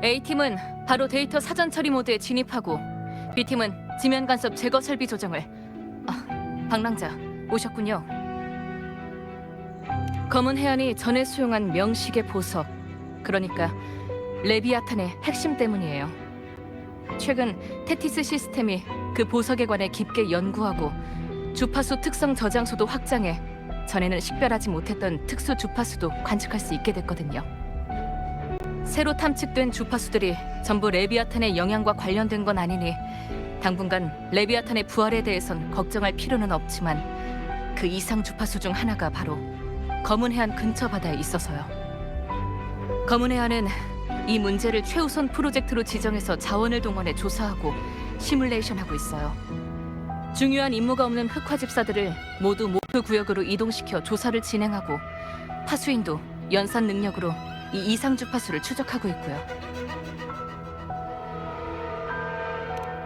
A팀은 바로 데이터 사전 처리 모드에 진입하고 B팀은 지면 간섭 제거 설비 조정을. 방랑자 오셨군요. 검은 해안이 전에 수용한 명식의 보석, 그러니까 레비아탄의 핵심 때문이에요. 최근 테티스 시스템이 그 보석에 관해 깊게 연구하고 주파수 특성 저장소도 확장해 전에는 식별하지 못했던 특수 주파수도 관측할 수 있게 됐거든요. 새로 탐측된 주파수들이 전부 레비아탄의 영향과 관련된 건 아니니 당분간 레비아탄의 부활에 대해선 걱정할 필요는 없지만 그 이상 주파수 중 하나가 바로 검은 해안 근처 바다에 있어서요. 검은 해안은 이 문제를 최우선 프로젝트로 지정해서 자원을 동원해 조사하고 시뮬레이션하고 있어요. 중요한 임무가 없는 흑화 집사들을 모두 목표 구역으로 이동시켜 조사를 진행하고 파수인도 연산 능력으로 이 이상 주파수를 추적하고 있고요.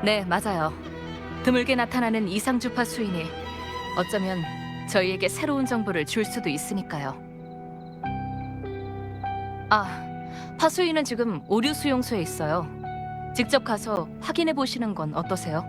네, 맞아요. 드물게 나타나는 이상 주파수이니 어쩌면 저희에게 새로운 정보를 줄 수도 있으니까요. 파수인은 지금 오류 수용소에 있어요. 직접 가서 확인해 보시는 건 어떠세요?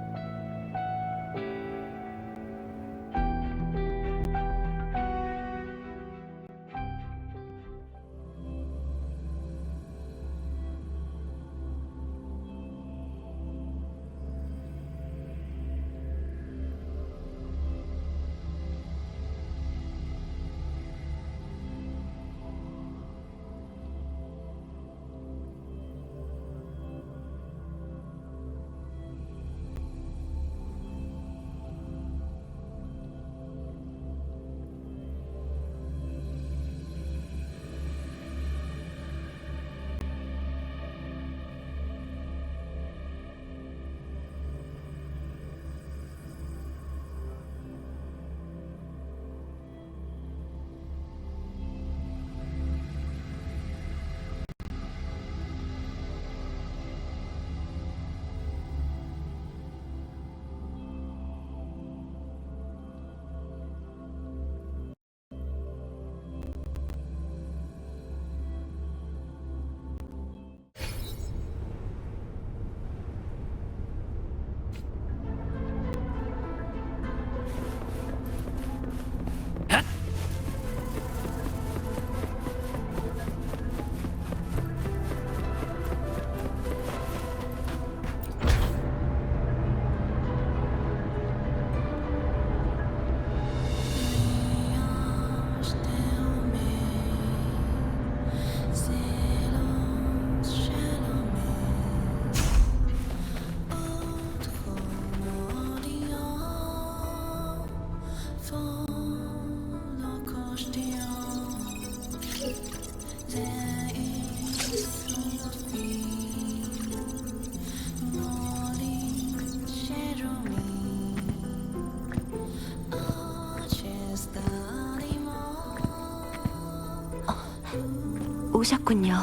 오셨군요.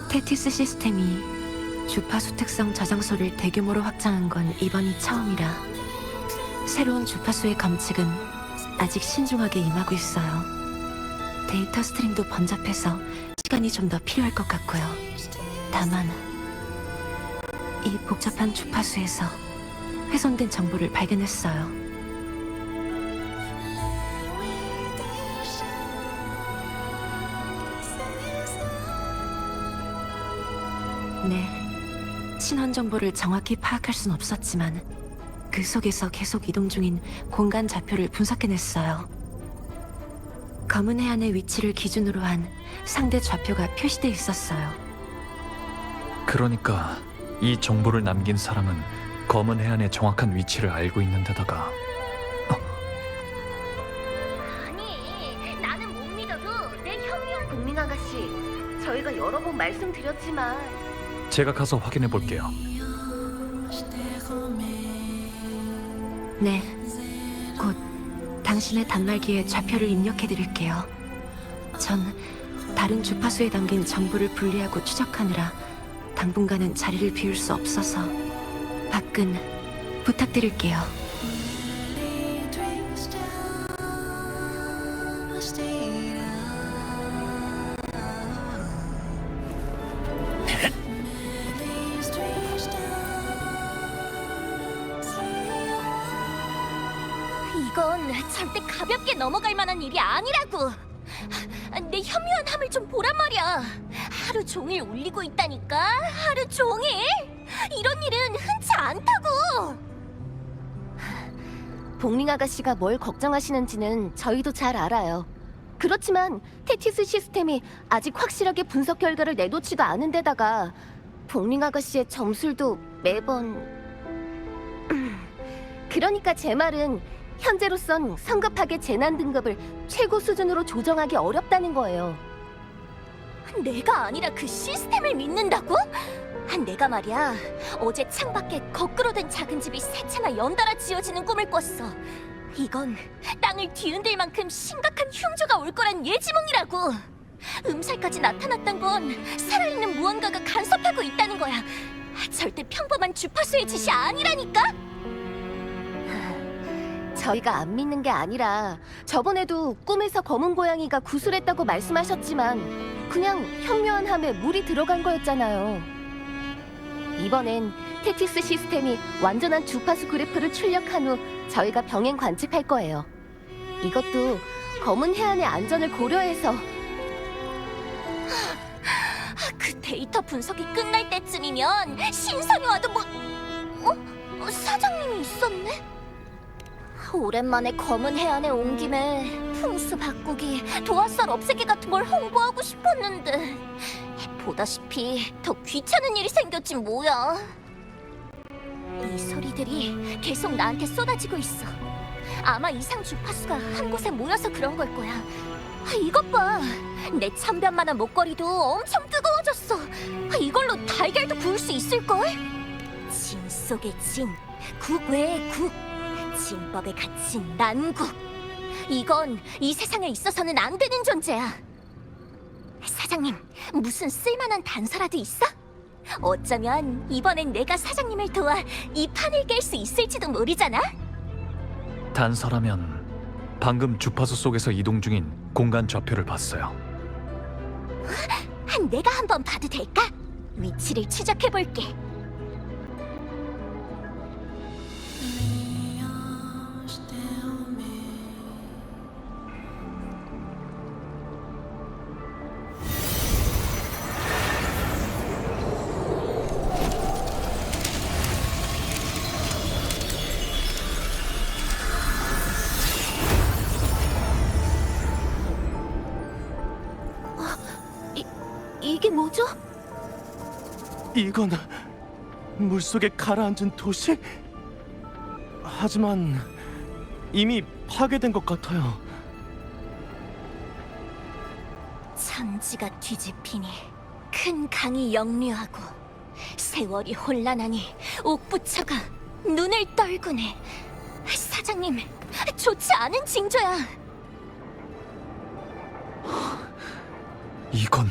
테티스 시스템이 주파수 특성 저장소를 대규모로 확장한 건 이번이 처음이라 새로운 주파수의 감측은 아직 신중하게 임하고 있어요. 데이터 스트림도 번잡해서 시간이 좀 더 필요할 것 같고요. 다만 이 복잡한 주파수에서 훼손된 정보를 발견했어요. 네, 신원 정보를 정확히 파악할 순 없었지만 그 속에서 계속 이동 중인 공간 좌표를 분석해냈어요. 검은 해안의 위치를 기준으로 한 상대 좌표가 표시돼 있었어요. 그러니까 이 정보를 남긴 사람은 검은 해안의 정확한 위치를 알고 있는 데다가 아니, 나는 못 믿어도 내 현미용 국민 아가씨, 저희가 여러 번 말씀드렸지만 제가 가서 확인해 볼게요. 네, 곧 당신의 단말기에 좌표를 입력해드릴게요. 전 다른 주파수에 담긴 정보를 분리하고 추적하느라 당분간은 자리를 비울 수 없어서 밖은 부탁드릴게요. 절대 가볍게 넘어갈 만한 일이 아니라고. 내 현묘한 함을 좀 보란 말이야. 하루 종일 울리고 있다니까. 하루 종일. 이런 일은 흔치 않다고. 복링 아가씨가 뭘 걱정하시는지는 저희도 잘 알아요. 그렇지만 테티스 시스템이 아직 확실하게 분석 결과를 내놓지도 않은 데다가 복링 아가씨의 점술도 매번... 그러니까 제 말은 현재로선 성급하게 재난 등급을 최고 수준으로 조정하기 어렵다는 거예요. 내가 아니라 그 시스템을 믿는다고? 내가 말이야, 어제 창밖에 거꾸로 된 작은 집이 세 채나 연달아 지어지는 꿈을 꿨어. 이건 땅을 뒤흔들 만큼 심각한 흉조가 올 거란 예지몽이라고. 음살까지 나타났던 건 살아있는 무언가가 간섭하고 있다는 거야. 절대 평범한 주파수의 짓이 아니라니까? 저희가 안 믿는 게 아니라 저번에도 꿈에서 검은 고양이가 구슬했다고 말씀하셨지만 그냥 현묘한 함에 물이 들어간 거였잖아요. 이번엔 테티스 시스템이 완전한 주파수 그래프를 출력한 후 저희가 병행 관측할 거예요. 이것도 검은 해안의 안전을 고려해서. 그 데이터 분석이 끝날 때쯤이면 신선이 와도 사장님이 있었네? 오랜만에 검은 해안에 온 김에 풍수 바꾸기, 도화살 없애기 같은 걸 홍보하고 싶었는데 보다시피 더 귀찮은 일이 생겼지 뭐야. 이 소리들이 계속 나한테 쏟아지고 있어. 아마 이상 주파수가 한 곳에 모여서 그런 걸 거야. 이것 봐. 내 천변만한 목걸이도 엄청 뜨거워졌어. 이걸로 달걀도 구울 수 있을걸? 진 속의 진, 국 외의 국, 진법에 갇힌 난국. 이건 이 세상에 있어서는 안 되는 존재야. 사장님, 무슨 쓸만한 단서라도 있어? 어쩌면 이번엔 내가 사장님을 도와 이 판을 깰 수 있을지도 모르잖아? 단서라면 방금 주파수 속에서 이동 중인 공간 좌표를 봤어요. 내가 한번 봐도 될까? 위치를 추적해볼게. 이게 뭐죠? 이건 물속에 가라앉은 도시? 하지만 이미 파괴된 것 같아요. 천지가 뒤집히니 큰 강이 역류하고 세월이 혼란하니 옥부처가 눈을 떨구네. 사장님, 좋지 않은 징조야. 이건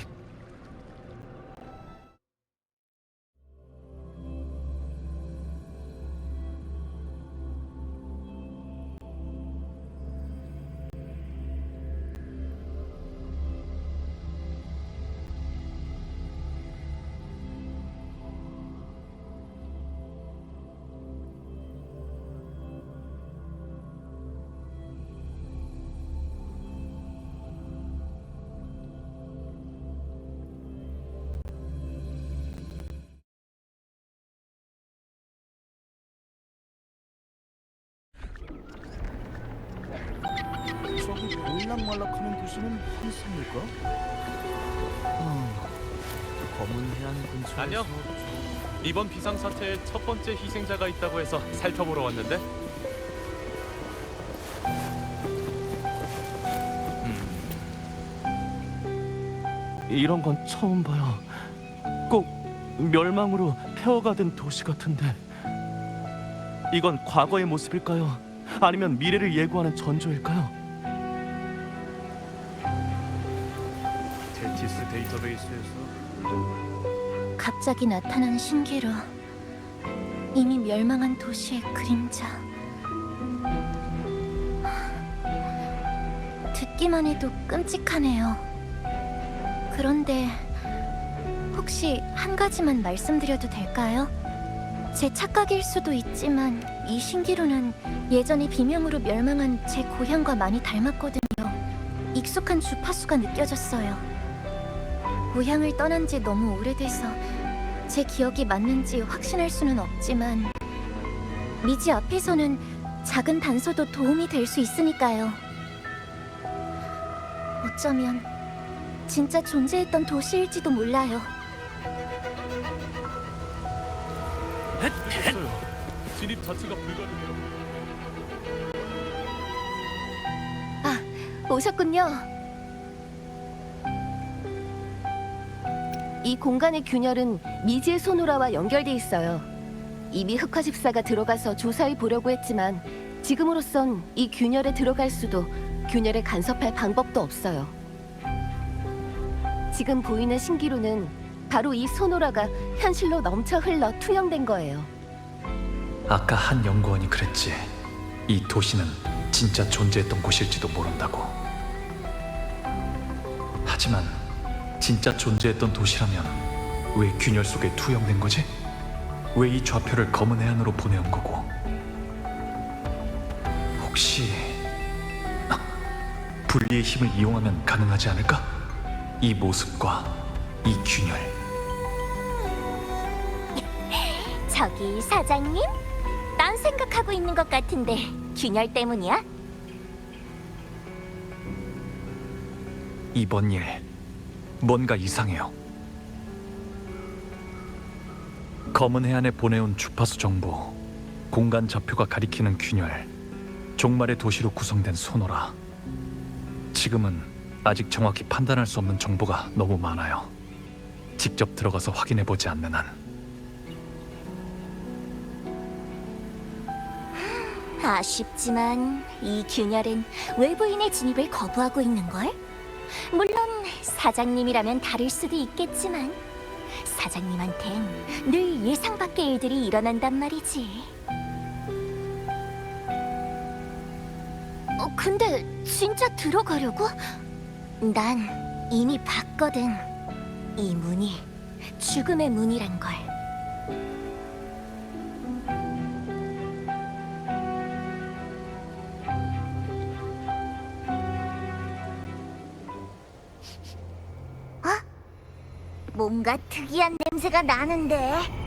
저기 보일락말락하는 도시는 한섬일까? 검은 해안 근처에서 안녕. 이번 비상사태의 첫 번째 희생자가 있다고 해서 살펴보러 왔는데 이런 건 처음 봐요. 꼭 멸망으로 폐허가 된 도시 같은데 이건 과거의 모습일까요? 아니면 미래를 예고하는 전조일까요? 테티스 데이터베이스에서 갑자기 나타난 신기루. 이미 멸망한 도시의 그림자. 듣기만 해도 끔찍하네요. 그런데 혹시 한 가지만 말씀드려도 될까요? 제 착각일 수도 있지만 이 신기루는 예전에 비명으로 멸망한 제 고향과 많이 닮았거든요. 익숙한 주파수가 느껴졌어요. 고향을 떠난 지 너무 오래돼서 제 기억이 맞는지 확신할 수는 없지만 미지 앞에서는 작은 단서도 도움이 될 수 있으니까요. 어쩌면 진짜 존재했던 도시일지도 몰라요. 됐어요. 진입 자체가 불가능해요. 오셨군요. 이 공간의 균열은 미지의 소노라와 연결돼 있어요. 이미 흑화집사가 들어가서 조사해 보려고 했지만 지금으로선 이 균열에 들어갈 수도 균열에 간섭할 방법도 없어요. 지금 보이는 신기루는 바로 이 소노라가 현실로 넘쳐 흘러 투영된 거예요. 아까 한 연구원이 그랬지. 이 도시는 진짜 존재했던 곳일지도 모른다고. 하지만 진짜 존재했던 도시라면 왜 균열 속에 투영된 거지? 왜 이 좌표를 검은 해안으로 보내온 거고? 혹시 분리의 힘을 이용하면 가능하지 않을까? 이 모습과 이 균열. 저기 사장님? 딴 생각하고 있는 것 같은데 균열 때문이야? 이번 일 뭔가 이상해요. 검은 해안에 보내온 주파수 정보, 공간 좌표가 가리키는 균열, 종말의 도시로 구성된 소노라. 지금은 아직 정확히 판단할 수 없는 정보가 너무 많아요. 직접 들어가서 확인해보지 않는 한. 아쉽지만 이 균열은 외부인의 진입을 거부하고 있는걸? 물론 사장님이라면 다를 수도 있겠지만 사장님한텐 늘 예상 밖의 일들이 일어난단 말이지. 근데 진짜 들어가려고? 난 이미 봤거든. 이 문이 죽음의 문이란 걸. 뭔가 특이한 냄새가 나는데.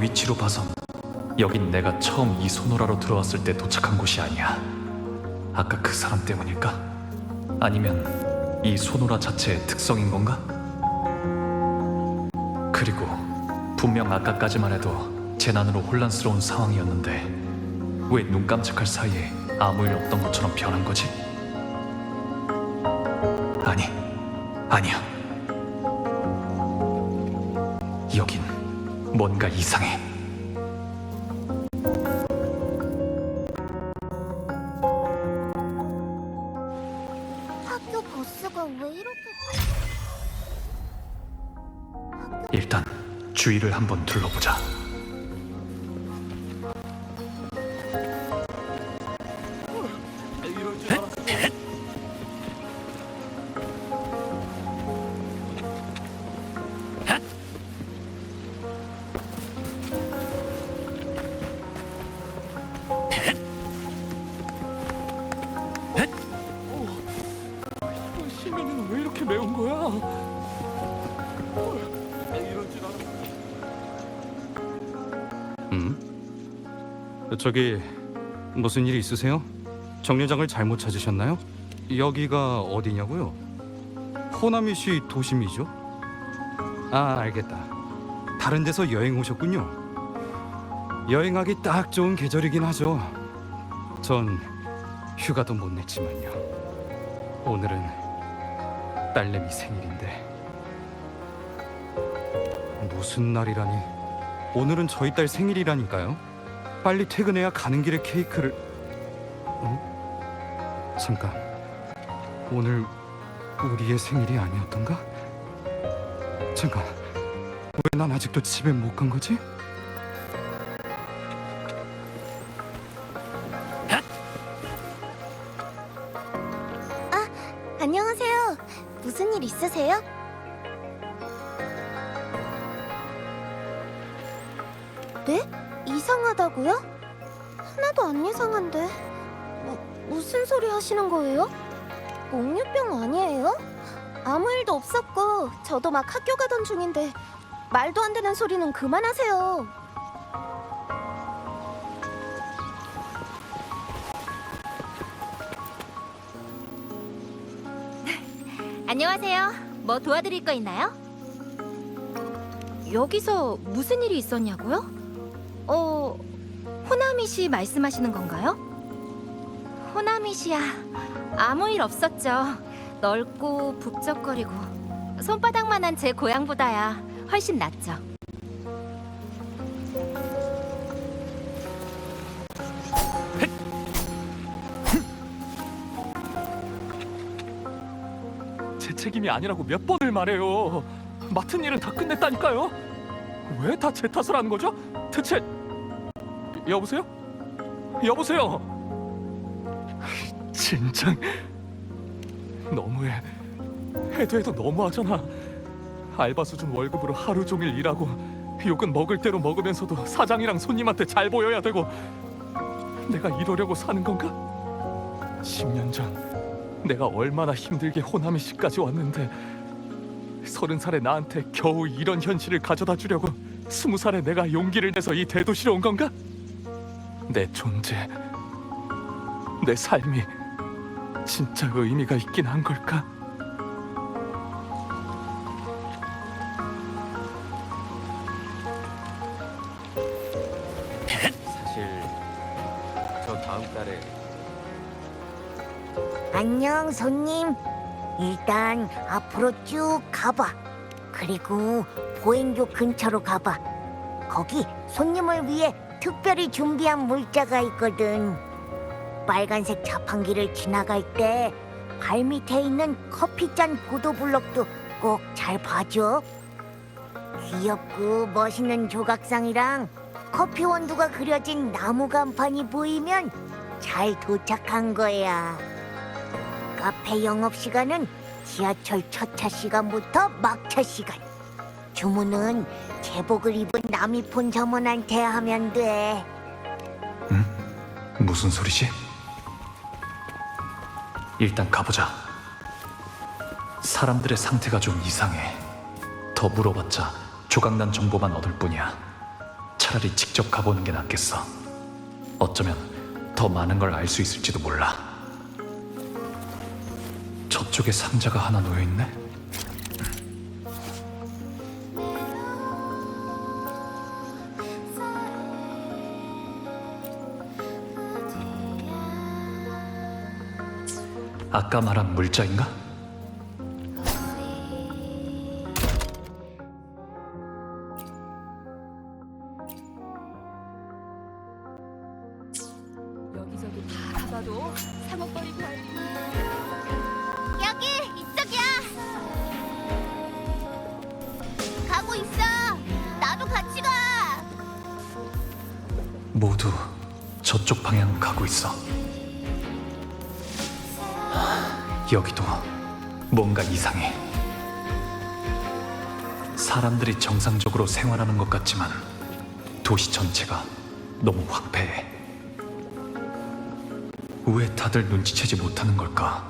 과거의 위치로 봐선 여긴 내가 처음 이 소노라로 들어왔을 때 도착한 곳이 아니야. 아까 그 사람 때문일까? 아니면 이 소노라 자체의 특성인 건가? 그리고 분명 아까까지만 해도 재난으로 혼란스러운 상황이었는데 왜 눈 깜짝할 사이에 아무 일 없던 것처럼 변한 거지? 아니야. 여긴 뭔가 이상해. 학교 버스가 왜 이렇게... 일단 주위를 한번 둘러보자. 시민은 왜 이렇게 매운 거야? 저기 무슨 일 있으세요? 정류장을 잘못 찾으셨나요? 여기가 어디냐고요? 호나미시 도심이죠? 아, 알겠다. 다른 데서 여행 오셨군요. 여행하기 딱 좋은 계절이긴 하죠. 전 휴가도 못 냈지만요. 오늘은 딸내미 생일인데. 무슨 날이라니? 오늘은 저희 딸 생일이라니까요. 빨리 퇴근해야 가는 길에 케이크를... 잠깐, 오늘 우리의 생일이 아니었던가? 잠깐, 왜 난 아직도 집에 못 간 거지? 안녕하세요. 무슨 일 있으세요? 네? 이상하다고요? 하나도 안 이상한데. 무슨 소리 하시는 거예요? 몽유병 아니에요? 아무 일도 없었고 저도 막 학교 가던 중인데 말도 안 되는 소리는 그만하세요. 안녕하세요. 뭐 도와드릴 거 있나요? 여기서 무슨 일이 있었냐고요? 호나미 씨 말씀하시는 건가요? 호나미 씨야, 아무 일 없었죠. 넓고 북적거리고 손바닥만한 제 고향보다야 훨씬 낫죠. 제 책임이 아니라고 몇 번을 말해요. 맡은 일은 다 끝냈다니까요. 왜 다 제 탓을 하는 거죠? 대체... 여보세요? 여보세요? 진짜 너무해. 해도 너무하잖아. 알바 수준 월급으로 하루 종일 일하고 욕은 먹을 대로 먹으면서도 사장이랑 손님한테 잘 보여야 되고. 내가 이러려고 사는 건가? 10년 전 내가 얼마나 힘들게 호나미 씨까지 왔는데 30살의 나한테 겨우 이런 현실을 가져다 주려고 20살의 내가 용기를 내서 이 대도시로 온 건가? 내 존재, 내 삶이 진짜 의미가 있긴 한 걸까? 사실 저 다음 달에 안녕, 손님. 일단 앞으로 쭉 가봐. 그리고 보행교 근처로 가봐. 거기 손님을 위해 특별히 준비한 물자가 있거든. 빨간색 자판기를 지나갈 때 발밑에 있는 커피잔 보도블럭도 꼭 잘 봐줘. 귀엽고 멋있는 조각상이랑 커피 원두가 그려진 나무 간판이 보이면 잘 도착한 거야. 카페 영업시간은 지하철 첫차 시간부터 막차 시간. 주문은 제복을 입은 남이폰 점원한테 하면 돼. 무슨 소리지? 일단 가보자. 사람들의 상태가 좀 이상해. 더 물어봤자 조각난 정보만 얻을 뿐이야. 참, 차라리 직접 가보는 게 낫겠어. 어쩌면 더 많은 걸 알 수 있을지도 몰라. 저쪽에 상자가 하나 놓여있네? 아까 말한 물자인가? 여기저기 다 가봐도 상어벌이 별. 여기 이쪽이야. 가고 있어. 나도 같이 가. 모두 저쪽 방향으로 가고 있어. 여기도 뭔가 이상해. 사람들이 정상적으로 생활하는 것 같지만 도시 전체가 너무 황폐해. 왜 다들 눈치채지 못하는 걸까?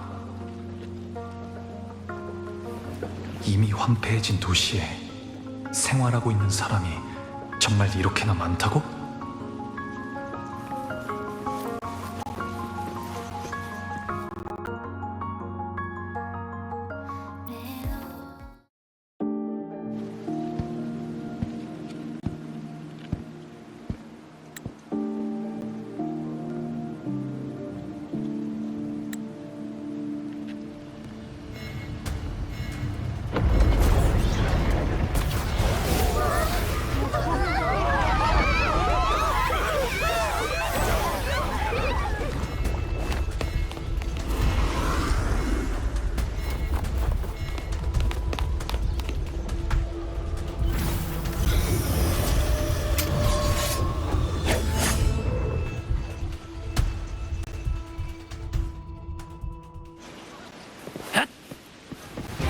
이미 황폐해진 도시에 생활하고 있는 사람이 정말 이렇게나 많다고?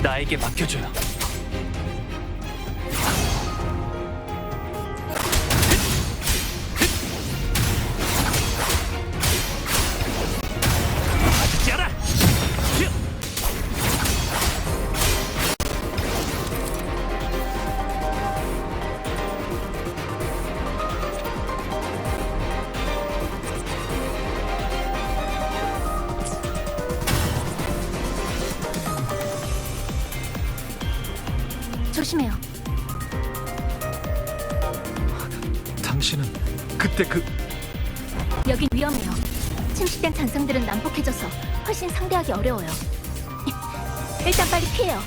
나에게 맡겨줘요. 맞지 않아? 조심해요. 당신은 그때 여긴 위험해요. 침식된 잔상들은 난폭해져서 훨씬 상대하기 어려워요. 일단 빨리 피해요.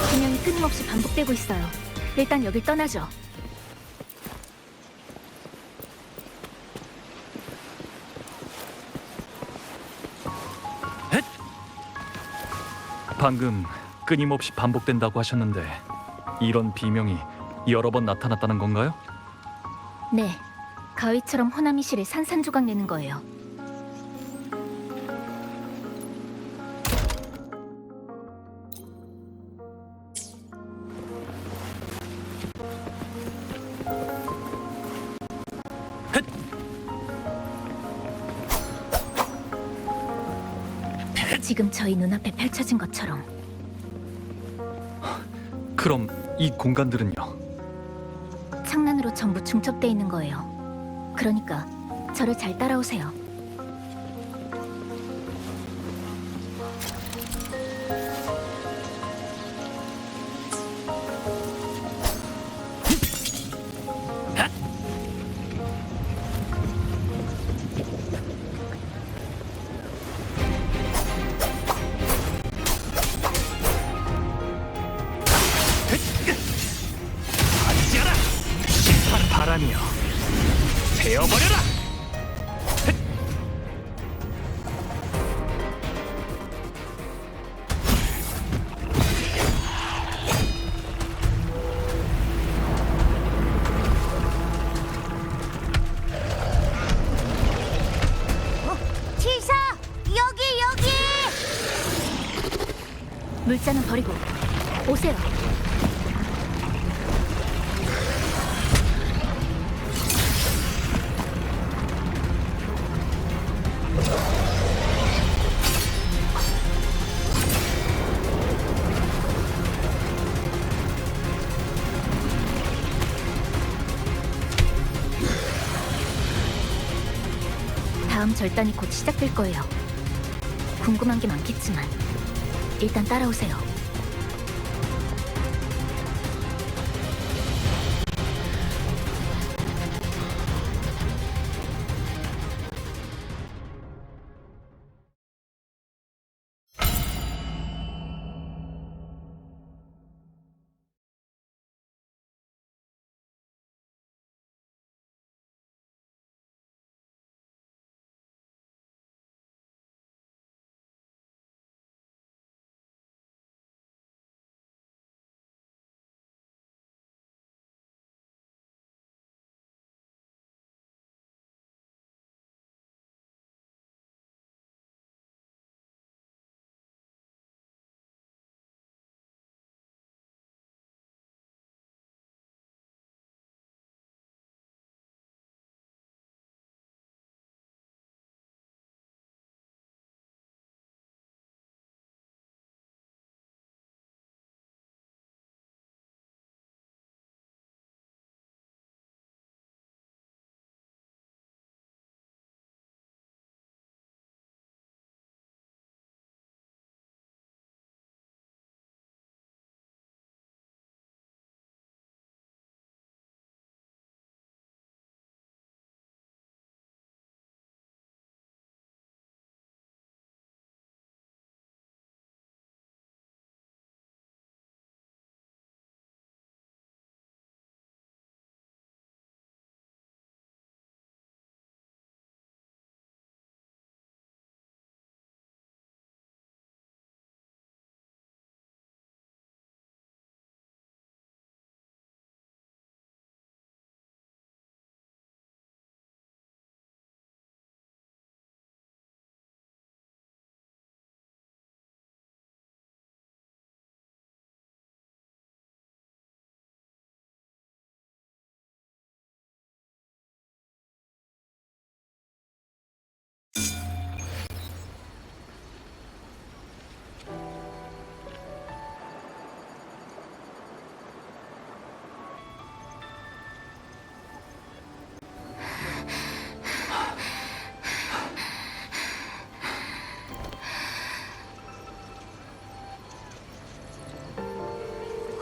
분명히 끊임없이 반복되고 있어요. 일단 여길 떠나죠. 방금 끊임없이 반복된다고 하셨는데 이런 비명이 여러 번 나타났다는 건가요? 네, 가위처럼 호나미씨를 산산조각 내는 거예요. 지금 저희 눈앞에 펼쳐진 것처럼. 그럼 이 공간들은요? 창난으로 전부 중첩돼 있는 거예요. 그러니까 저를 잘 따라오세요. 바람이여, 베어버려라! 치사! 여기! 물자는 버리고 오세요. 다음 절단이 곧 시작될 거예요. 궁금한 게 많겠지만 일단 따라오세요.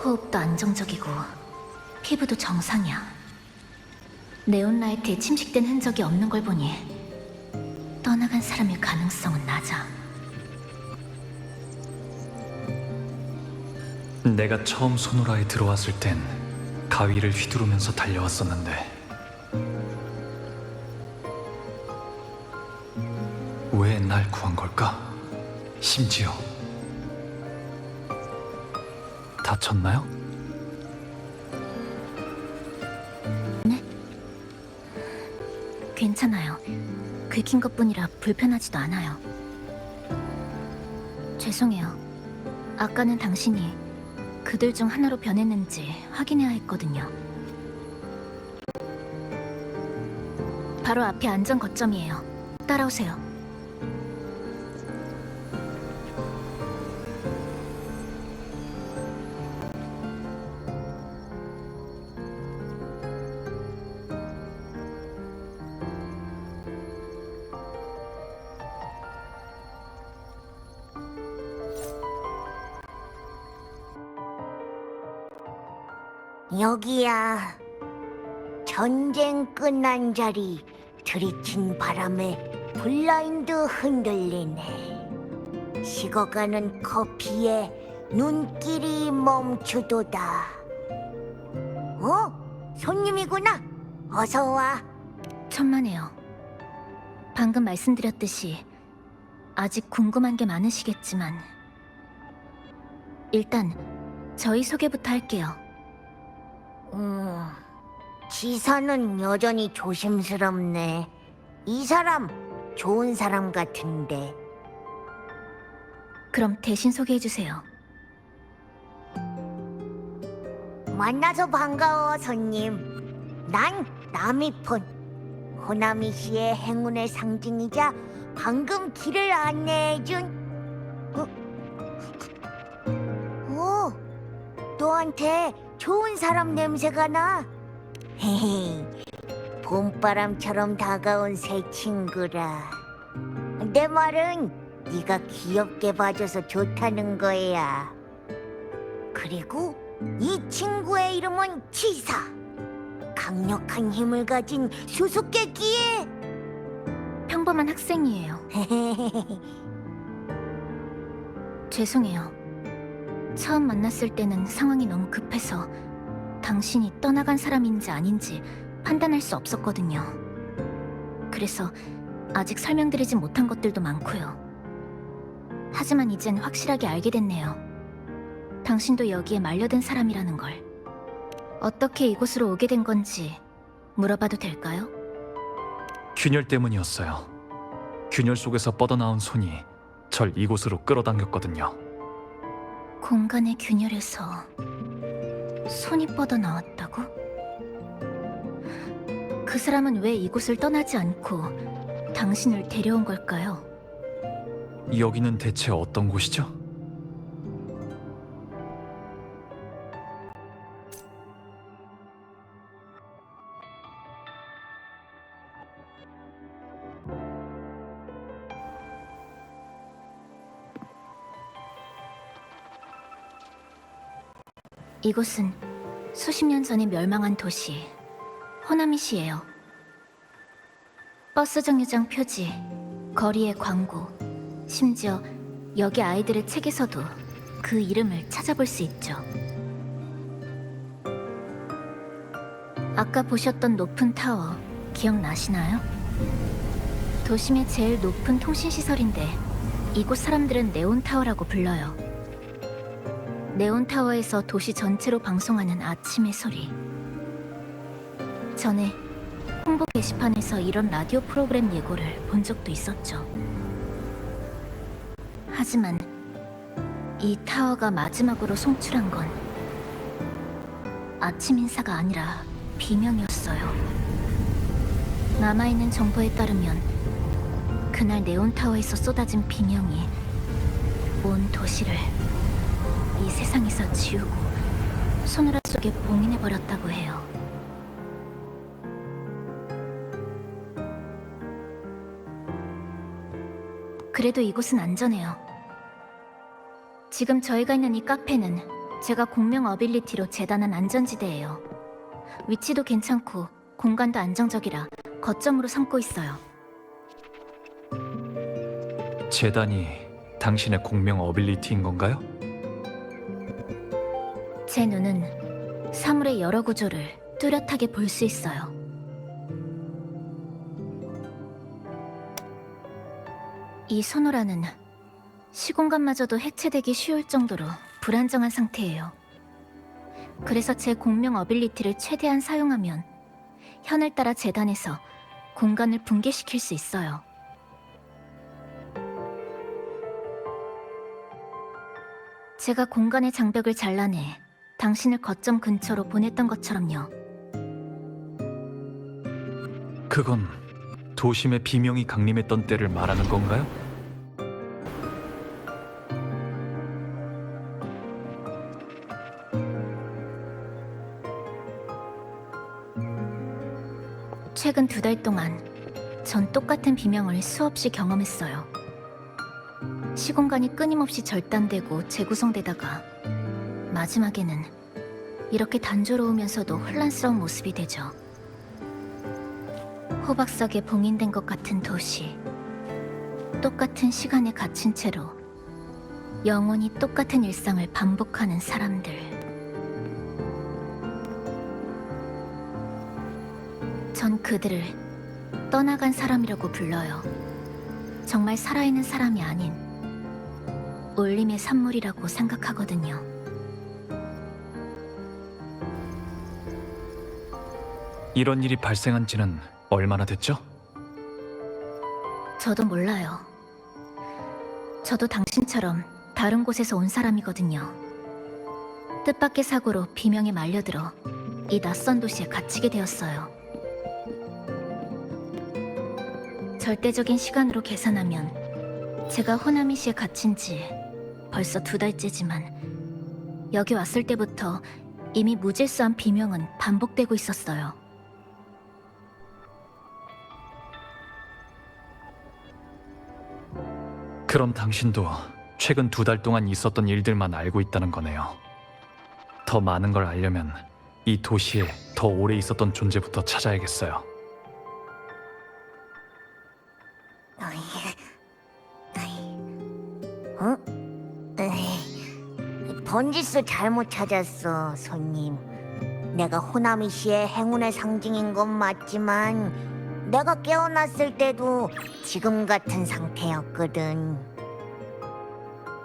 호흡도 안정적이고 피부도 정상이야. 네온라이트에 침식된 흔적이 없는 걸 보니 떠나간 사람일 가능성은 낮아. 내가 처음 소노라에 들어왔을 땐 가위를 휘두르면서 달려왔었는데 왜 날 구한 걸까? 심지어 다쳤나요? 괜찮아요. 긁힌 것뿐이라 불편하지도 않아요. 죄송해요. 아까는 당신이 그들 중 하나로 변했는지 확인해야 했거든요. 바로 앞이 안전 거점이에요. 따라오세요. 여기야. 전쟁 끝난 자리 들이친 바람에 블라인드 흔들리네. 식어가는 커피에 눈길이 멈추도다. 손님이구나. 어서 와. 천만에요. 방금 말씀드렸듯이 아직 궁금한 게 많으시겠지만 일단 저희 소개부터 할게요. 지사는 여전히 조심스럽네. 이 사람 좋은 사람 같은데. 그럼 대신 소개해주세요. 만나서 반가워, 손님. 난 나미폰. 호나미 씨의 행운의 상징이자 방금 길을 안내해준. 오, 너한테 좋은 사람 냄새가 나. 헤헤. 봄바람처럼 다가온 새 친구라. 내 말은 네가 귀엽게 봐줘서 좋다는 거야. 그리고 이 친구의 이름은 치사. 강력한 힘을 가진 수수께끼의 평범한 학생이에요. 죄송해요. 처음 만났을 때는 상황이 너무 급해서 당신이 떠나간 사람인지 아닌지 판단할 수 없었거든요. 그래서 아직 설명드리지 못한 것들도 많고요. 하지만 이젠 확실하게 알게 됐네요. 당신도 여기에 말려든 사람이라는 걸. 어떻게 이곳으로 오게 된 건지 물어봐도 될까요? 균열 때문이었어요. 균열 속에서 뻗어나온 손이 절 이곳으로 끌어당겼거든요. 공간의 균열에서 손이 뻗어나왔다고? 그 사람은 왜 이곳을 떠나지 않고 당신을 데려온 걸까요? 여기는 대체 어떤 곳이죠? 이곳은 수십 년 전에 멸망한 도시 호나미시예요. 버스 정류장 표지, 거리의 광고, 심지어 여기 아이들의 책에서도 그 이름을 찾아볼 수 있죠. 아까 보셨던 높은 타워 기억나시나요? 도심의 제일 높은 통신시설인데 이곳 사람들은 네온타워라고 불러요. 네온타워에서 도시 전체로 방송하는 아침의 소리. 전에 홍보 게시판에서 이런 라디오 프로그램 예고를 본 적도 있었죠. 하지만 이 타워가 마지막으로 송출한 건 아침 인사가 아니라 비명이었어요. 남아있는 정보에 따르면 그날 네온타워에서 쏟아진 비명이 온 도시를 이 세상에서 지우고 소노라 속에 봉인해버렸다고 해요. 그래도 이곳은 안전해요. 지금 저희가 있는 이 카페는 제가 공명 어빌리티로 재단한 안전지대예요. 위치도 괜찮고 공간도 안정적이라 거점으로 삼고 있어요. 재단이 당신의 공명 어빌리티인 건가요? 제 눈은 사물의 여러 구조를 뚜렷하게 볼 수 있어요. 이 소노라는 시공간마저도 해체되기 쉬울 정도로 불안정한 상태예요. 그래서 제 공명 어빌리티를 최대한 사용하면 현을 따라 재단에서 공간을 붕괴시킬 수 있어요. 제가 공간의 장벽을 잘라내 당신을 거점 근처로 보냈던 것처럼요. 그건 도심의 비명이 강림했던 때를 말하는 건가요? 최근 2달 동안 전 똑같은 비명을 수없이 경험했어요. 시공간이 끊임없이 절단되고 재구성되다가 마지막에는 이렇게 단조로우면서도 혼란스러운 모습이 되죠. 호박석에 봉인된 것 같은 도시, 똑같은 시간에 갇힌 채로 영원히 똑같은 일상을 반복하는 사람들. 전 그들을 떠나간 사람이라고 불러요. 정말 살아있는 사람이 아닌 울림의 산물이라고 생각하거든요. 이런 일이 발생한 지는 얼마나 됐죠? 저도 몰라요. 저도 당신처럼 다른 곳에서 온 사람이거든요. 뜻밖의 사고로 비명에 말려들어 이 낯선 도시에 갇히게 되었어요. 절대적인 시간으로 계산하면 제가 호나미시에 갇힌 지 벌써 2달째지만 여기 왔을 때부터 이미 무질서한 비명은 반복되고 있었어요. 그럼 당신도 최근 2달 동안 있었던 일들만 알고 있다는 거네요. 더 많은 걸 알려면 이 도시에 더 오래 있었던 존재부터 찾아야겠어요. 어? 번지스 잘못 찾았어, 손님. 내가 호나미 씨의 행운의 상징인 건 맞지만 내가 깨어났을 때도 지금 같은 상태였거든.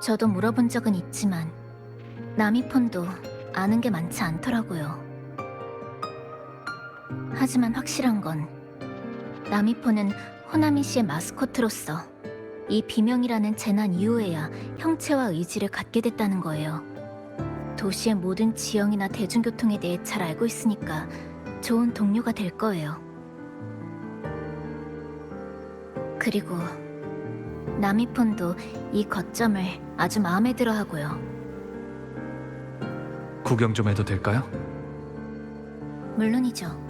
저도 물어본 적은 있지만 나미폰도 아는 게 많지 않더라고요. 하지만 확실한 건 나미폰은 호나미 씨의 마스코트로서 이 비명이라는 재난 이후에야 형체와 의지를 갖게 됐다는 거예요. 도시의 모든 지형이나 대중교통에 대해 잘 알고 있으니까 좋은 동료가 될 거예요. 그리고 나미폰도 이 거점을 아주 마음에 들어 하고요. 구경 좀 해도 될까요? 물론이죠.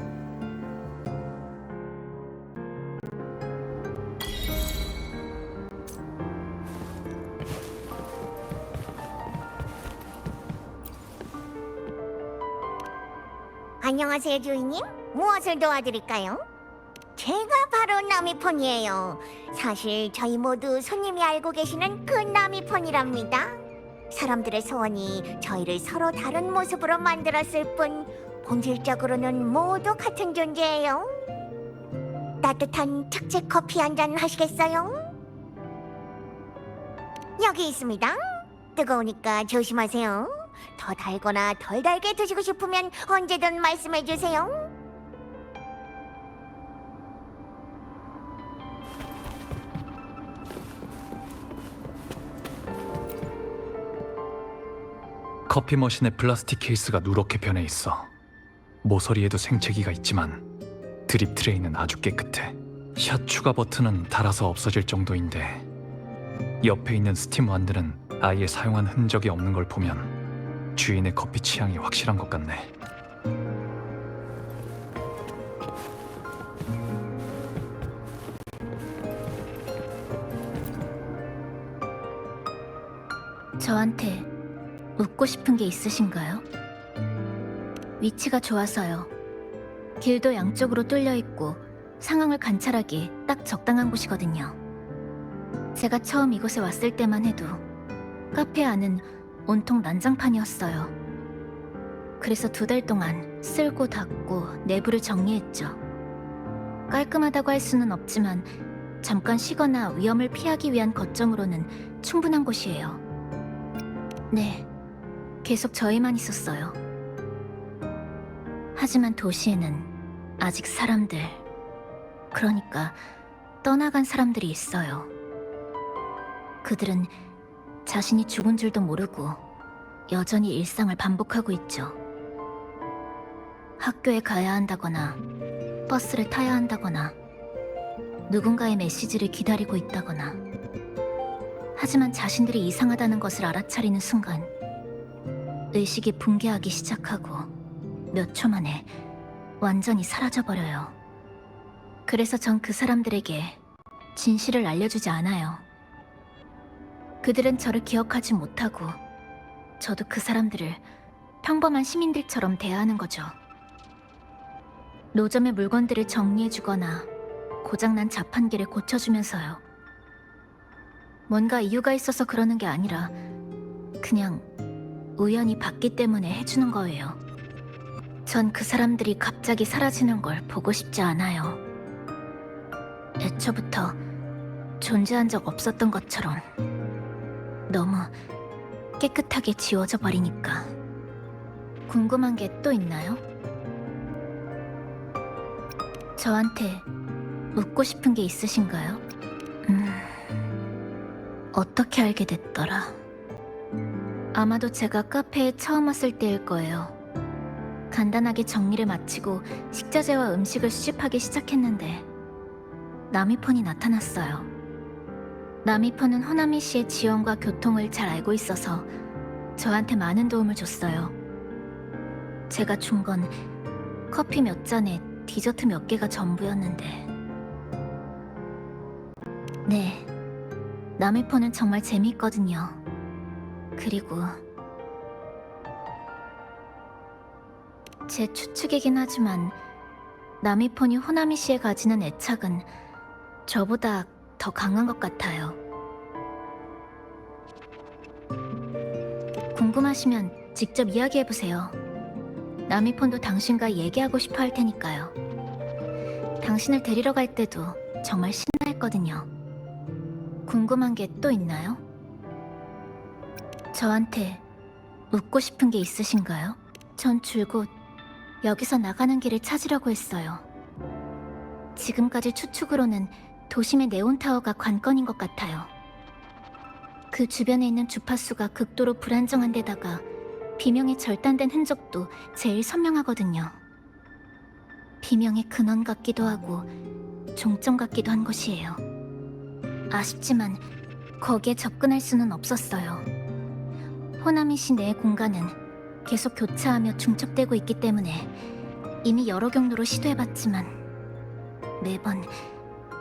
안녕하세요, 주인님. 무엇을 도와드릴까요? 제가 바로 나미폰이에요. 사실 저희 모두 손님이 알고 계시는 그 나미폰이랍니다. 사람들의 소원이 저희를 서로 다른 모습으로 만들었을 뿐 본질적으로는 모두 같은 존재예요. 따뜻한 특제 커피 한 잔 하시겠어요? 여기 있습니다. 뜨거우니까 조심하세요. 더 달거나 덜 달게 드시고 싶으면 언제든 말씀해 주세요. 커피 머신의 플라스틱 케이스가 누렇게 변해 있어. 모서리에도 생채기가 있지만 드립 트레이는 아주 깨끗해. 샷 추가 버튼은 닳아서 없어질 정도인데 옆에 있는 스팀 완드는 아예 사용한 흔적이 없는 걸 보면 주인의 커피 취향이 확실한 것 같네. 저한테 묻고 싶은 게 있으신가요? 위치가 좋아서요. 길도 양쪽으로 뚫려 있고 상황을 관찰하기 딱 적당한 곳이거든요. 제가 처음 이곳에 왔을 때만 해도 카페 안은 온통 난장판이었어요. 그래서 2달 동안 쓸고 닦고 내부를 정리했죠. 깔끔하다고 할 수는 없지만 잠깐 쉬거나 위험을 피하기 위한 거점으로는 충분한 곳이에요. 네, 계속 저희만 있었어요. 하지만 도시에는 아직 사람들, 그러니까 떠나간 사람들이 있어요. 그들은 자신이 죽은 줄도 모르고 여전히 일상을 반복하고 있죠. 학교에 가야 한다거나 버스를 타야 한다거나 누군가의 메시지를 기다리고 있다거나. 하지만 자신들이 이상하다는 것을 알아차리는 순간 의식이 붕괴하기 시작하고 몇 초 만에 완전히 사라져버려요. 그래서 전 그 사람들에게 진실을 알려주지 않아요. 그들은 저를 기억하지 못하고 저도 그 사람들을 평범한 시민들처럼 대하는 거죠. 노점의 물건들을 정리해주거나 고장난 자판기를 고쳐주면서요. 뭔가 이유가 있어서 그러는 게 아니라 그냥 우연히 받기 때문에 해주는 거예요. 전 그 사람들이 갑자기 사라지는 걸 보고 싶지 않아요. 애초부터 존재한 적 없었던 것처럼 너무 깨끗하게 지워져 버리니까. 궁금한 게 또 있나요? 저한테 묻고 싶은 게 있으신가요? 어떻게 알게 됐더라? 아마도 제가 카페에 처음 왔을 때일 거예요. 간단하게 정리를 마치고 식자재와 음식을 수집하기 시작했는데 나미폰이 나타났어요. 나미폰은 호나미 씨의 지원과 교통을 잘 알고 있어서 저한테 많은 도움을 줬어요. 제가 준 건 커피 몇 잔에 디저트 몇 개가 전부였는데. 네, 남의 폰은 정말 재미있거든요. 그리고 제 추측이긴 하지만 나미폰이 호나미 씨에 가지는 애착은 저보다 더 강한 것 같아요. 궁금하시면 직접 이야기해보세요. 나미폰도 당신과 얘기하고 싶어 할 테니까요. 당신을 데리러 갈 때도 정말 신나했거든요. 궁금한 게 또 있나요? 저한테 묻고 싶은 게 있으신가요? 전 줄곧 여기서 나가는 길을 찾으려고 했어요. 지금까지 추측으로는 도심의 네온타워가 관건인 것 같아요. 그 주변에 있는 주파수가 극도로 불안정한 데다가 비명의 절단된 흔적도 제일 선명하거든요. 비명의 근원 같기도 하고 종점 같기도 한 것이에요. 아쉽지만 거기에 접근할 수는 없었어요. 호나미 씨 내 공간은 계속 교차하며 중첩되고 있기 때문에 이미 여러 경로로 시도해봤지만 매번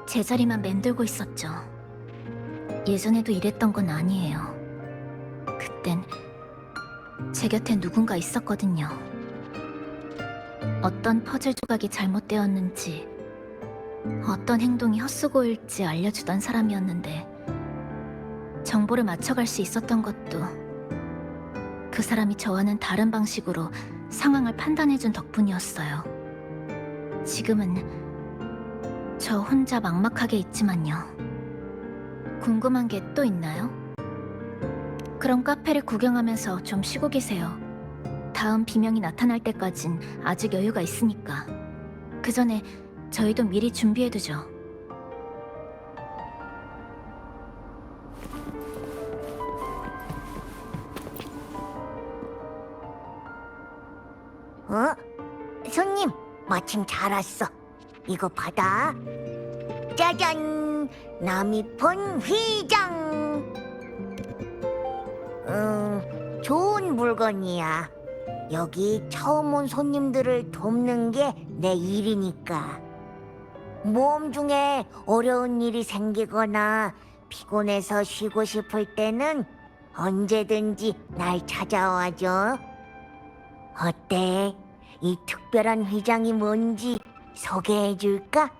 제자리만 맴돌고 있었죠. 예전에도 이랬던 건 아니에요. 그땐 제 곁에 누군가 있었거든요. 어떤 퍼즐 조각이 잘못되었는지, 어떤 행동이 헛수고일지 알려주던 사람이었는데 정보를 맞춰갈 수 있었던 것도 그 사람이 저와는 다른 방식으로 상황을 판단해준 덕분이었어요. 지금은 저 혼자 막막하게 있지만요. 궁금한 게 또 있나요? 그럼 카페를 구경하면서 좀 쉬고 계세요. 다음 비명이 나타날 때까진 아직 여유가 있으니까. 그 전에 저희도 미리 준비해두죠. 손님, 마침 잘 왔어. 이거 받아. 짜잔! 나미폰 휘장! 좋은 물건이야. 여기 처음 온 손님들을 돕는 게 내 일이니까. 모험 중에 어려운 일이 생기거나 피곤해서 쉬고 싶을 때는 언제든지 날 찾아와줘. 어때? 이 특별한 휘장이 뭔지 소개해줄까?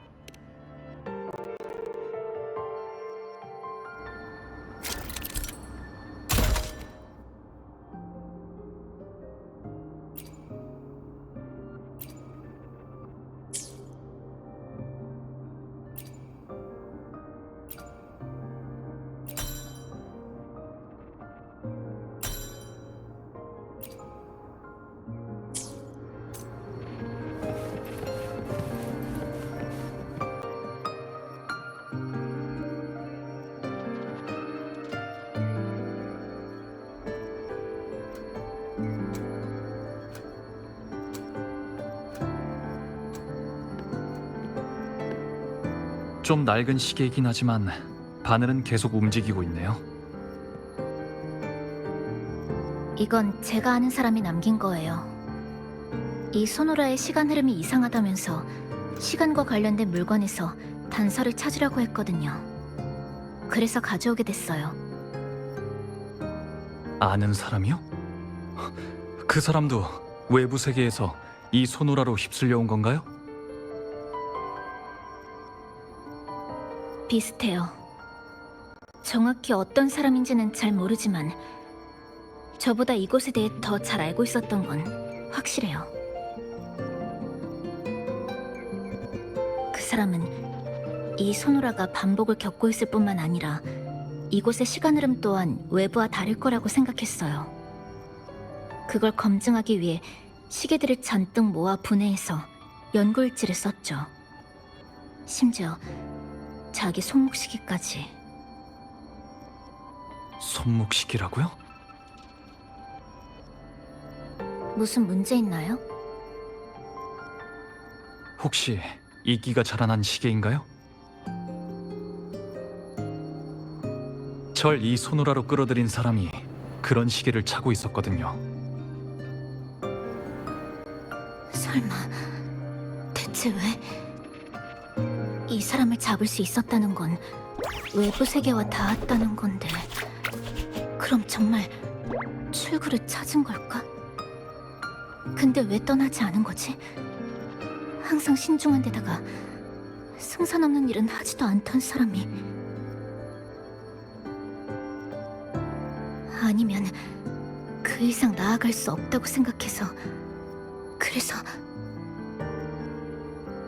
좀 낡은 시계이긴 하지만 바늘은 계속 움직이고 있네요. 이건 제가 아는 사람이 남긴 거예요. 이 소노라의 시간 흐름이 이상하다면서 시간과 관련된 물건에서 단서를 찾으려고 했거든요. 그래서 가져오게 됐어요. 아는 사람이요? 그 사람도 외부 세계에서 이 소노라로 휩쓸려 온 건가요? 비슷해요. 정확히 어떤 사람인지는 잘 모르지만 저보다 이곳에 대해 더 잘 알고 있었던 건 확실해요. 그 사람은 이 소노라가 반복을 겪고 있을 뿐만 아니라 이곳의 시간 흐름 또한 외부와 다를 거라고 생각했어요. 그걸 검증하기 위해 시계들을 잔뜩 모아 분해해서 연구일지를 썼죠. 심지어 자기 손목시계까지. 손목시계라고요? 무슨 문제 있나요? 혹시 이끼가 자라난 시계인가요? 절 이 소노라로 끌어들인 사람이 그런 시계를 차고 있었거든요. 설마 대체 왜 이 사람을 잡을 수 있었다는 건 외부 세계와 닿았다는 건데, 그럼 정말 출구를 찾은 걸까? 근데 왜 떠나지 않은 거지? 항상 신중한 데다가 승산 없는 일은 하지도 않던 사람이. 아니면 그 이상 나아갈 수 없다고 생각해서, 그래서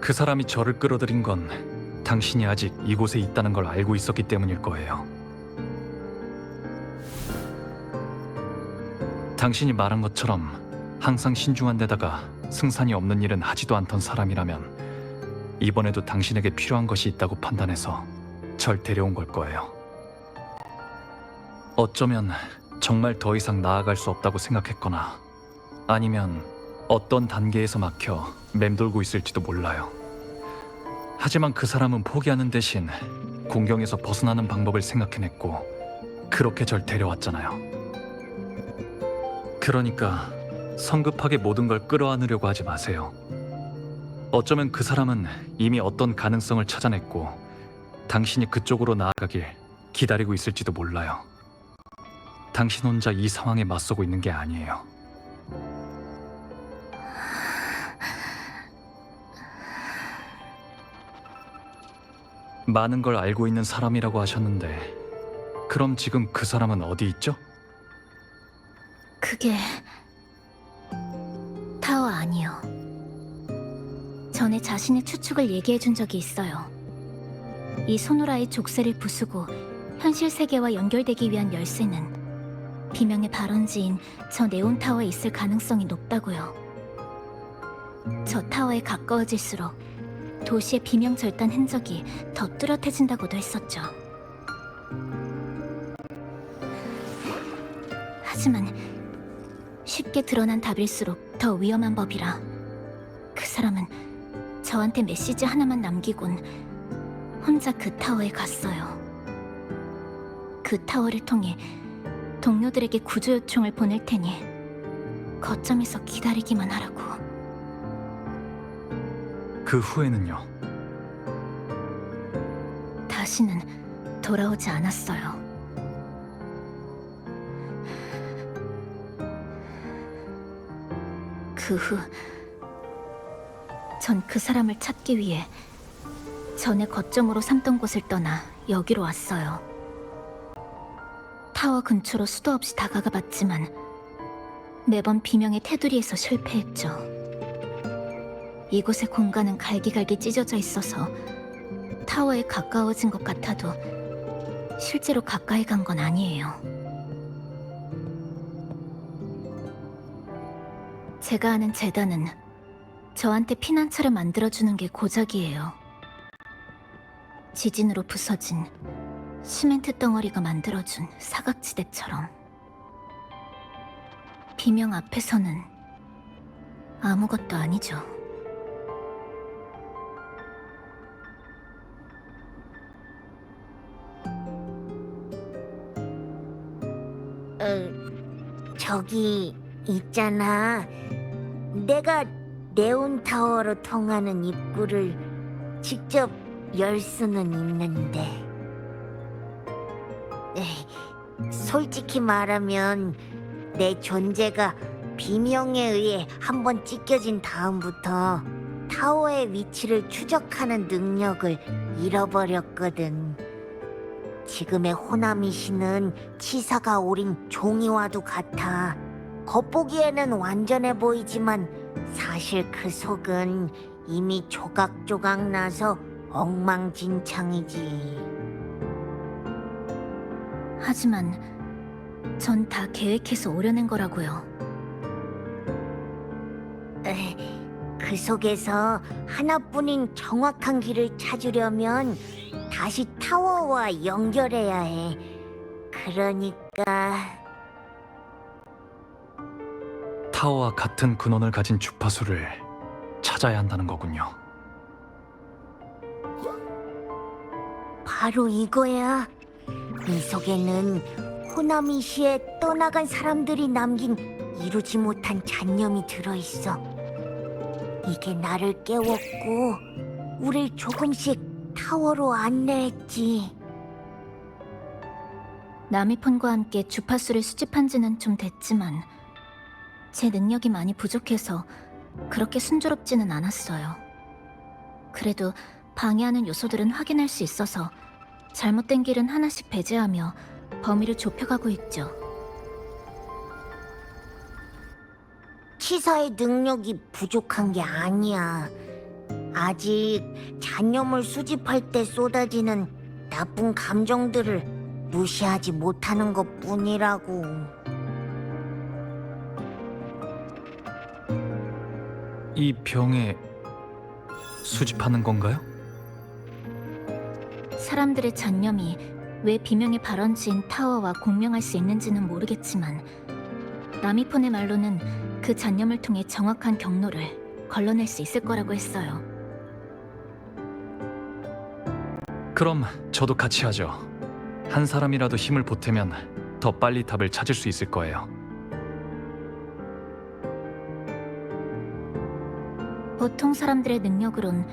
그 사람이 저를 끌어들인 건 당신이 아직 이곳에 있다는 걸 알고 있었기 때문일 거예요. 당신이 말한 것처럼 항상 신중한 데다가 승산이 없는 일은 하지도 않던 사람이라면 이번에도 당신에게 필요한 것이 있다고 판단해서 절 데려온 걸 거예요. 어쩌면 정말 더 이상 나아갈 수 없다고 생각했거나 아니면 어떤 단계에서 막혀 맴돌고 있을지도 몰라요. 하지만 그 사람은 포기하는 대신 공경에서 벗어나는 방법을 생각해냈고 그렇게 절 데려왔잖아요. 그러니까 성급하게 모든 걸 끌어안으려고 하지 마세요. 어쩌면 그 사람은 이미 어떤 가능성을 찾아냈고 당신이 그쪽으로 나아가길 기다리고 있을지도 몰라요. 당신 혼자 이 상황에 맞서고 있는 게 아니에요. 많은 걸 알고 있는 사람이라고 하셨는데 그럼 지금 그 사람은 어디 있죠? 그게 타워 아니요. 전에 자신의 추측을 얘기해 준 적이 있어요. 이 소노라의 족쇄를 부수고 현실 세계와 연결되기 위한 열쇠는 비명의 발원지인 저 네온 타워에 있을 가능성이 높다고요. 저 타워에 가까워질수록 도시의 비명 절단 흔적이 더 뚜렷해진다고도 했었죠. 하지만 쉽게 드러난 답일수록 더 위험한 법이라 그 사람은 저한테 메시지 하나만 남기곤 혼자 그 타워에 갔어요. 그 타워를 통해 동료들에게 구조 요청을 보낼 테니 거점에서 기다리기만 하라고. 그 후에는요? 다시는 돌아오지 않았어요. 그 후, 전 그 사람을 찾기 위해 전에 거점으로 삼던 곳을 떠나 여기로 왔어요. 타워 근처로 수도 없이 다가가 봤지만 매번 비명의 테두리에서 실패했죠. 이곳의 공간은 갈기갈기 찢어져 있어서 타워에 가까워진 것 같아도 실제로 가까이 간 건 아니에요. 제가 아는 재단은 저한테 피난처를 만들어주는 게 고작이에요. 지진으로 부서진 시멘트 덩어리가 만들어준 사각지대처럼. 비명 앞에서는 아무것도 아니죠. 저기 있잖아. 내가 네온타워로 통하는 입구를 직접 열 수는 있는데, 솔직히 말하면 내 존재가 비명에 의해 한번 찢겨진 다음부터 타워의 위치를 추적하는 능력을 잃어버렸거든. 지금의 호나미 씨는 치사가 오린 종이와도 같아. 겉보기에는 완전해 보이지만 사실 그 속은 이미 조각조각 나서 엉망진창이지. 하지만 전 다 계획해서 오려낸 거라고요. 그 속에서 하나뿐인 정확한 길을 찾으려면 다시 타워와 연결해야 해. 그러니까 타워와 같은 근원을 가진 주파수를 찾아야 한다는 거군요. 바로 이거야. 이 속에는 호나미 시에 떠나간 사람들이 남긴 이루지 못한 잔념이 들어있어. 이게 나를 깨웠고 우릴 조금씩 타워로 안내했지. 나미폰과 함께 주파수를 수집한 지는 좀 됐지만 제 능력이 많이 부족해서 그렇게 순조롭지는 않았어요. 그래도 방해하는 요소들은 확인할 수 있어서 잘못된 길은 하나씩 배제하며 범위를 좁혀가고 있죠. 치사의 능력이 부족한 게 아니야. 아직 잔념을 수집할 때 쏟아지는 나쁜 감정들을 무시하지 못하는 것 뿐이라고. 이 병에 수집하는 건가요? 사람들의 잔념이 왜 비명의 발원지인 타워와 공명할 수 있는지는 모르겠지만 나미폰의 말로는 그 잔념을 통해 정확한 경로를 걸러낼 수 있을 거라고 했어요. 그럼 저도 같이 하죠. 한 사람이라도 힘을 보태면 더 빨리 답을 찾을 수 있을 거예요. 보통 사람들의 능력으론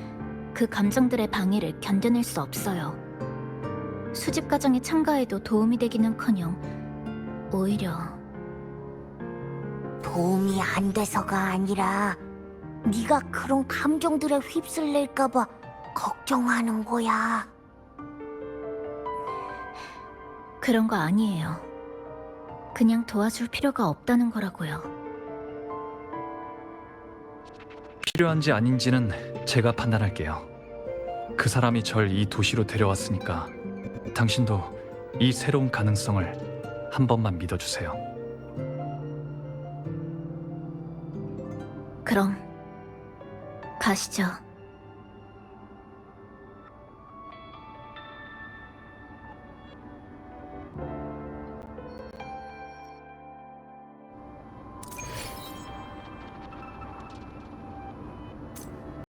그 감정들의 방해를 견뎌낼 수 없어요. 수집 과정에 참가해도 도움이 되기는커녕 오히려 도움이 안 돼서가 아니라 네가 그런 감정들에 휩쓸릴까 봐 걱정하는 거야. 그런 거 아니에요. 그냥 도와줄 필요가 없다는 거라고요. 필요한지 아닌지는 제가 판단할게요. 그 사람이 절 이 도시로 데려왔으니까 당신도 이 새로운 가능성을 한 번만 믿어주세요. 그럼 가시죠.